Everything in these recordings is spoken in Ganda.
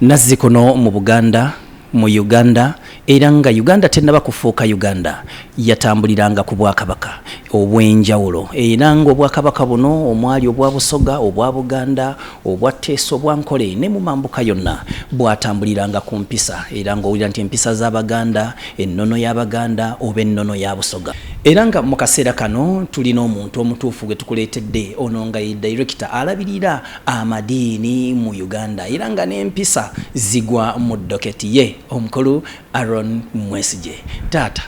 Nazzikono mu Buganda mu Uganda era nga Uganda tennaba kufuuka Uganda yatambuliranga ku Bwakabaka obw'enjawulo era nga Obwakabaka buno omwali obwa Busoga obwa Buganda obwa Teso obwa Nkole ne mu mambuka yonna bwatambuliranga ku mpisa era nga owulira nti empisa z'Abaganda ennono y'Abaganda oba ennono ya Busoga era nga mu kaseera kano tulina omuntu omutuufu gwe tukuleetedde ono nga ye director alabirira amadiini mu Uganda era nga n'empisa zigwa mu doketi ye omukulu Aaron Mwesigye. Tata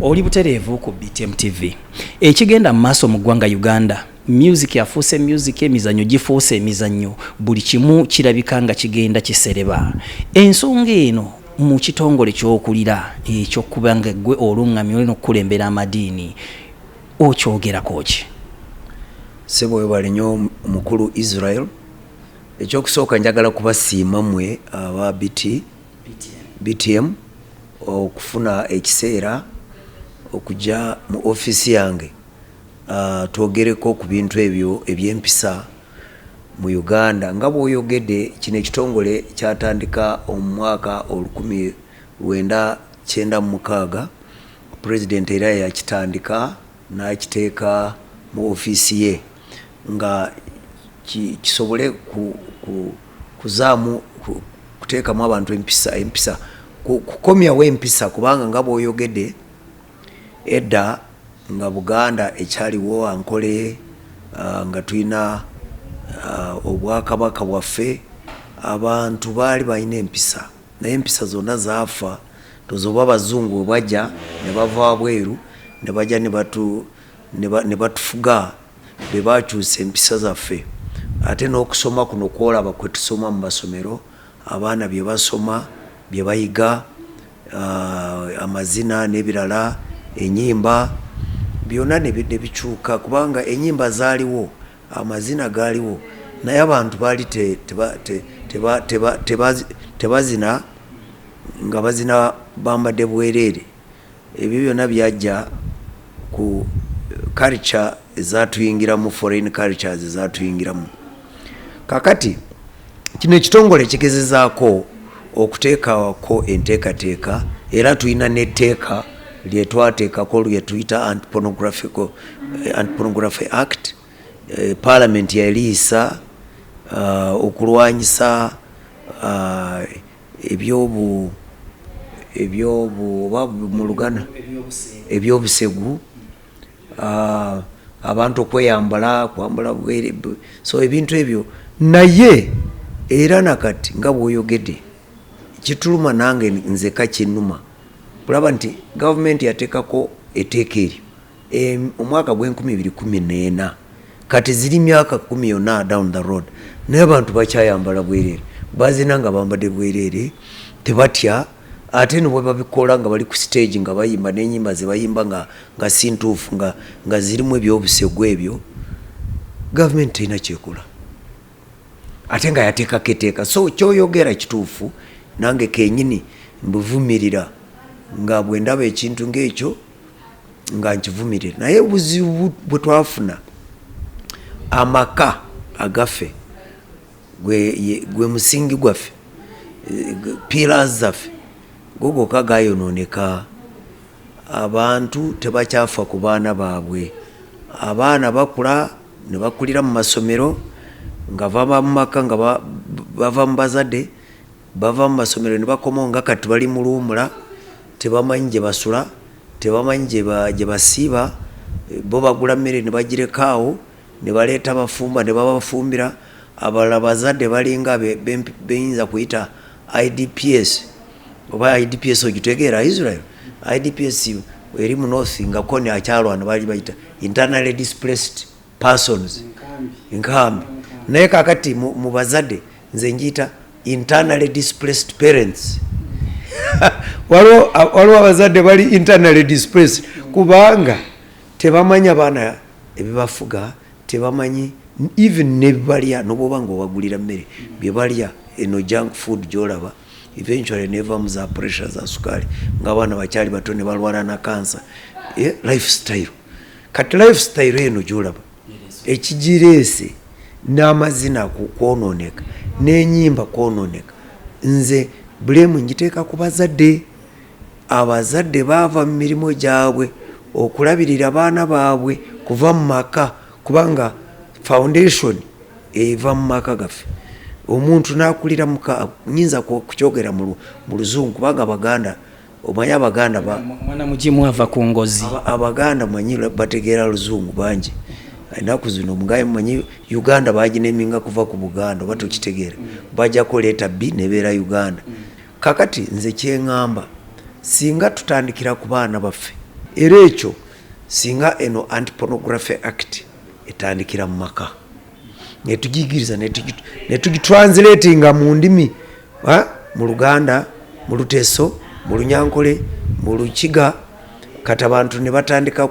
oli butereevu ku BTM TV ekigenda mu maaso mu ggwanga Uganda music yafuuse music emizannyo gifuuse emizannyo buli kimu kirabika nga kigenda kisereba ensonga eno mu kitongole ky'okulira eky'okubanga gwe oluŋŋamya olina okukulembera amadiini okyogerako ki? Sebo webale nnyo omukulu Israel. Ekyokusooka njagala kubasiima mmwe aba BTM okufuna ekiseera okujja mu office yange twogereko ku bintu ebyo eby'empisa mu Uganda nga bw'oyogedde kino ekitongole kyatandika omu mwaka 1996 President era yakitandika n'akiteeka mu office ye nga kisobole kuzaamu kuteekamu abantu empisa kukomyawo empisa kubanga nga bw'oyogedde edda nga Buganda ekyaliwo Ankole nga tulina Obwakabaka bwaffe abantu baali balina empisa naye empisa zonna zaafa tozoba abazungu bwe bajja ne bava wabweru ne bajja ne batufuga be bakyusa empisa zaffe ate n'okusoma kuno kwolaba kwe tusoma mu masomero abaana bye basoma bye bayiga amazina n'ebirala enyimba byonna ne bikyuka kubanga enyimba zaaliwo amazina gaaliwo naye abantu baali tebazina nga bazina bambadde bwereere ebyo byonna byajja ku culture ezatuyingiramu foreign cultures ezatuyingiramu kakati kino ekitongole kigezezaako okuteekako enteekateeka era tulina n'etteeka lye twateekako lye tuyita Anti-Pornography Act Parliament yaliisa okulwanyisa ebyobusegu abantu okweyambala kwambala bwere so ebintu ebyo naye era nakati nga bw'oyogedde kituluma nange nzeka kinnuma kulaba nti gavumenti yateekako etteeka eryo omwaka gw'2014 kati ziri myaka 10 yonna down the road naye abantu bakyayambala bwereere bazina nga bambadde bwereere tebatya ate ne bwe babikola nga bali ku stage nga bayimba n'enyimba ze bayimba nga si ntuufu nga zirimu ebyobusegu ebyo gavumenti terina kyekola ate nga yateekako etteeka so kyoyogera kituufu nange kenyini mbuvumirira nga bwe ndaba ekintu ng'ekyo nga nkivumirira naye obuzibu bwe twafuna amaka agaffe gwe musingi gwaffe pillars zaffe gogoka gayonooneka abantu tebakyafa ku baana baabwe abaana bakula ne bakulira mu masomero nga bava mu maka nga bava mu bazadde bava mu masomero ne bakomawo nga kati bali mu luwumula tebamanyi gye basula tebamanyi gye basiiba bo bagula mmere ne bagirekaawo ne baleeta abafumba ne babafumbira abalala bazadde balinga beyinza kuyita IDPS oba IDPS ogitegeera Israel IDPS eri mu north nga kone akyalwana bali bayita internally displaced persons nkambi naye kakati mu bazadde nze njiyita internally displaced parents waliwo abazadde bali internally displaced kubanga tebamanya baana ebibafuga tebamanyi even nebibalya noboba nga obagulira mmere byebalya eno junk food gyolaba eventually neva mu za pressure za sukali ng'abaana bakyali bato ne balwala na cancer lifestyle kati lifestyle eno gyolaba ekigireese n'amazina kwonooneka n'enyimba kwonooneka nze bulemu njiteeka ku bazadde. Abazadde baava mu mirimu gyabwe okulabirira abaana baabwe kuva mu maka, kubanga foundation eva mu maka gaffe. Omuntu n'akulira nyinza kukyogera mu luzungu kubanga Abaganda omanyi Abaganda mwana mugimu ava ku ngozi. Abaganda manyi bategeera luzungu bangi. Ennaku zino mugaye manyi Uganda bagineminga kuva ku Buganda oba tokitegeera. Bajjako leeta B nebeera Uganda. Kakati nze kyeŋŋamba singa tutandikira ku baana baffe era ekyo singa eno Anti-Pornography Act etandikira mu maka netugigiriza netugitranslatinga mu ndimi mu Luganda, mu Luteso, mu Lunyankole, mu Lukiga, kati abantu ne batandika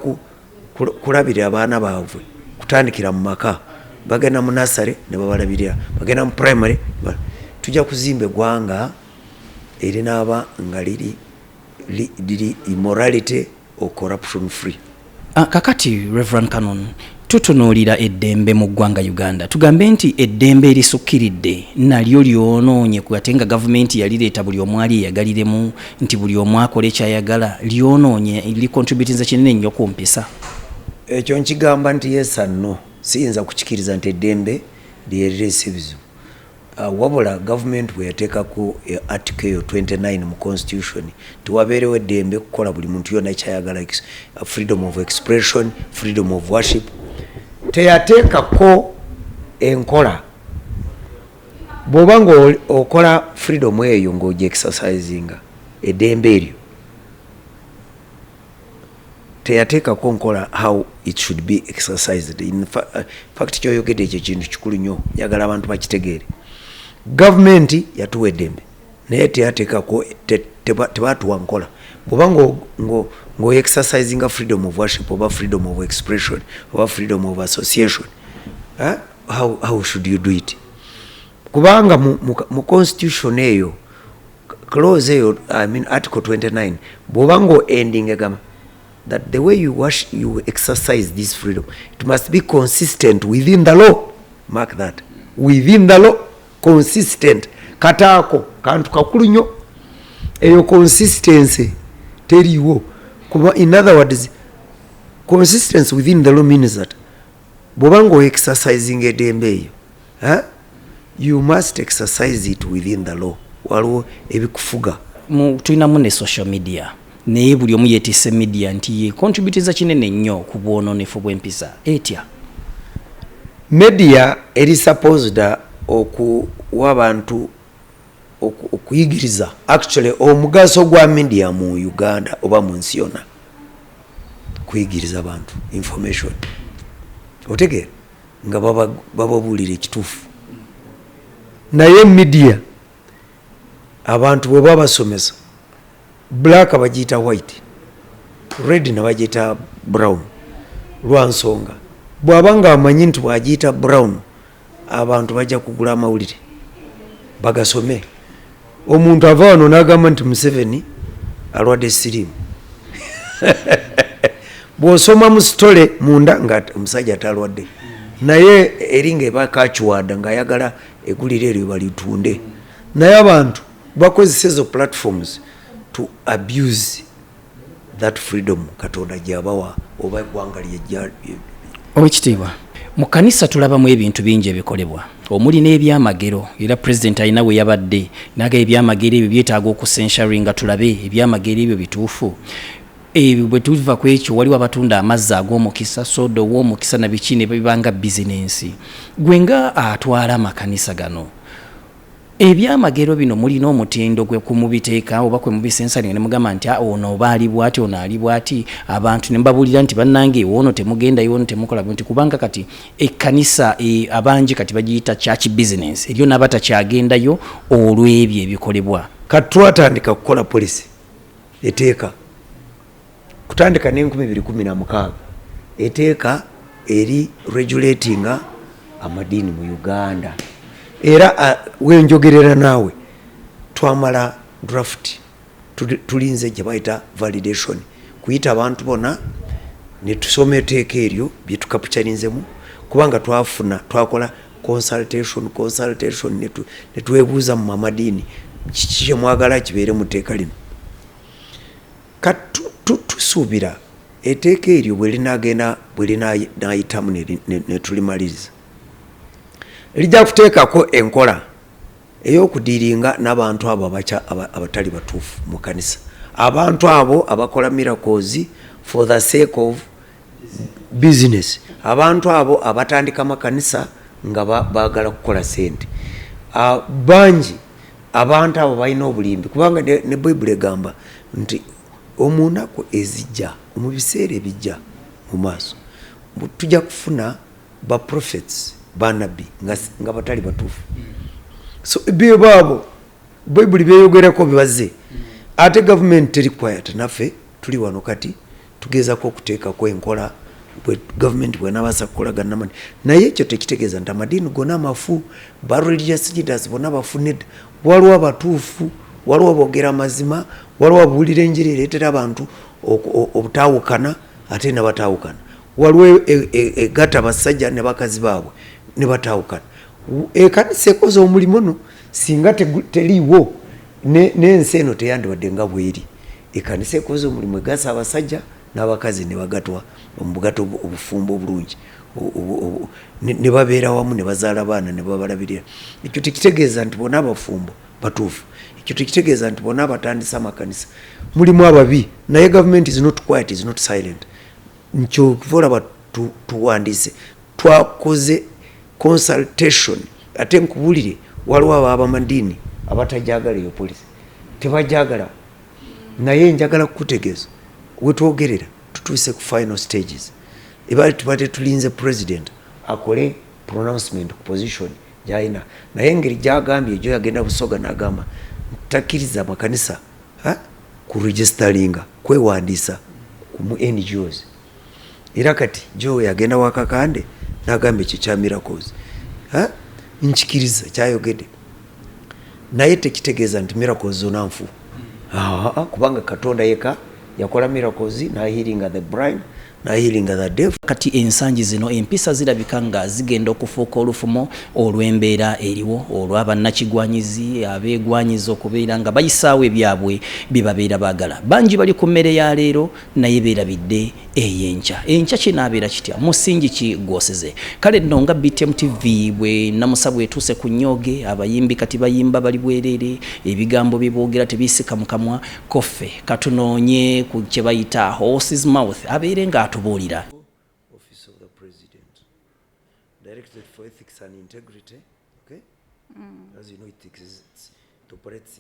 kulabirira abaana baabwe kutandikira mu maka. Bagenda mu nasale ne babalabirira, bagenda mu primary. Tujja kuzimba eggwanga erinaaba nga liri immorality or corruption free. Kakati Reverend Canon, tutunuulira eddembe mu ggwanga Uganda. Tugambe nti eddembe erisukkiridde nalyo lyonoonye ate nga gavumenti yalireeta buli omu ali eyagaliremu nti buli omu akola ekyayagala, lyonoonye likontributinze kinene nnyo ku mpisa. Ekyo nkigamba nti yes and no. Siyinza kukikiriza nti eddembe lyerireese ebizibu. Wabula gavumenti bwe yateekako article 29 mu constitution tiwabeerewo eddembe kukola buli muntu yonna ekyayagala, freedom of expression, freedom of worship. Teyateekako enkola bw'oba ng'okola freedom eyo ng'ogi exercisinga eddembe eryo, teyateekako nkola how it should be exercised. In fact kyoyogedde ekyo kintu kikulu nnyo, njagala abantu bakitegeere. Gavumenti yatuwa eddembe naye teyateekako, tebatuwa nkola. Bw'oba ng'oexercisinga freedom of worship oba freedom of expression oba freedom of association, how should you do it? Kubanga mu constitution eyo clause eyo, I mean article 29, bw'oba ng'oending egamba that the way you exercise this freedom, it must be consistent within the law. Mark that. Within the law. Consistent. Kataako kantu kakulu nnyo. Eyo consistency teriiwo. In other words, consistency within the law means that bw'oba ng'oexercising eddembe eyo, you must exercise it within the law. Waliwo ebikufuga. Tulinamu ne social media. Naye buli omu yeetisse media nti ye contributiza kinene nnyo ku bwononefu bw'empisa etya. Media eri supposed okuwa abantu okuyigiriza actually omugaso gwa media mu Uganda oba mu nsi yonna, kuyigiriza abantu information, otegeera nga bababuulira ekituufu. Naye media abantu bwe babasomesa, black bagiyita white, red ne bagiyita brown, lwa nsonga bw'aba nga amanyi nti bw'agiyita brown abantu bajja kugula amawulire bagasome. Omuntu ava wano n'agamba nti Museveni alwadde siriimu. Bw'osoma mu sitole munda nga omusajja talwadde, naye eringa eba kakiwada ng'ayagala eggulire eryo balitunde. Naye abantu bakozesa ezo platforms to abuse that freedom Katonda gyabawa oba eggwanga lyejja. Owekitiibwa, mu kanisa tulabamu ebintu bingi ebikolebwa omuli n'ebyamagero, era president alina we yabadde naga ebyamagero ebyo byetaaga okusensuringa tulabe ebyamagero ebyo bituufu. Bwe tuva ku ekyo waliwo abatunda amazzi ag'omukisa, soda ow'omukisa na biki ne bibanga bizinensi. Gwe nga atwala amakanisa gano, ebyamagero bino mulina omutindo gwe kumubiteeka oba kwe mubisensalinga ne mugamba nti ono oba ali bwati ono ali bwati, abantu ne mbabulira nti bannange ono temugenda yono temukola nti kubanga kati ekkanisa abangi kati bagiyita church business, eryo nabata kyagendayo olw'ebyo ebikolebwa. Kati twatandika kukola polisi eteeka kutandika ne 2016 eteeka eri regulatinga amadini mu Uganda. Era wenjogerera naawe twamala draft tulinze gye bayita validation, kuyita abantu bonna ne tusoma etteeka eryo bye tukapucarinzemu, kubanga twakola consultation ne twebuuza mu amadini kyemwagala kibeere mu tteeka lino. Tusuubira etteeka eryo bwe linayitamu ne tulimaliriza lijja kuteekako enkola ey'okudiiringa n'abantu abo abatali batuufu mu kanisa, abantu abo abakola miracles for the sake of business, abantu abo abatandika makanisa nga baagala kukola sente. Bangi abantu abo balina obulimbi, kubanga ne Bayibuli egamba nti omunaku ezijja mu biseera ebijja mu maaso tujja kufuna ba prophets bannabbi nga batali batuufu. So ebyo baabo Bayibuli byeyogerako bibaze, ate gavumenti teri quiet. Naffe tuli wano kati tugezaako okuteekako enkola gavumenti bwenabasa kukolagana namani, naye ekyo tekitegeeza nti amadiini gonna amafu, ba religious leaders bonna bafunedde. Waliwo abatuufu, waliwo aboogera amazima, waliwo abuulira enjiri ereetera abantu obutaawukana ate ne bataawukana, waliwo egatta abasajja ne bakazi baabwe ne bataawukana. Ekanisa ekoze omulimu no singa teriiwo n'ensi eno teyandibadde nga bweri. Ekanisa ekoze omulimu egasa abasajja n'abakazi ne bagatwa mu bugato obufumbo obulungi ne babeera wamu ne bazaala baana ne babalabirira. Ekyo tekitegeeza nti bonna abafumbo batuufu, ekyo tekitegeeza nti bonna abatandisa amakanisa mulimu ababi, naye gavumenti is not quiet, is not silent. Nkyo olaba tuwandiise twakoze consultation, ate nkubulire waliwo abamadiini abatajagala eyo polisi, tebajagala, naye njagala kukutegeeza wetwogerera tutuuse ku final stages. Ebali tubadde tulinze president akole pronouncement ku position gyalina, naye engeri gyagambye egyo yagenda Busoga n'agamba takkiriza amakanisa ku registeringa kwewandiisa mu NGOs. Era kati jo yagenda wakakande n'agamba ekyo kya miracles. Nkikiriza kyayogedde, naye tekitegeeza nti miracles zonna nfu. Kubanga Katonda yeka yakola miracles na healing the blind, na healing the deaf. Kati ensangi zino empisa zirabika nga zigenda okufuuka olufumo olw'embeera eriwo olw'abannakigwanyizi abeegwanyiza okubeera nga bayisaawo ebyabwe byebabeera baagala. Bangi bali ku mmere ya leero naye beerabidde ey'enkya. Enkya kinaabeera kitya? musingi ki gwoseze? Kale nno nga BTM TV bwe namusa bwetuuse ku nnyoge, abayimbi kati bayimba bali bwereere, ebigambo bye boogera tebisika mu kamwa koffe katunoonye ku kye bayita horse's mouth abeere ng'atubuulira. Office of the President, Directorate for Ethics and Integrity, okay? As you know, ethics operates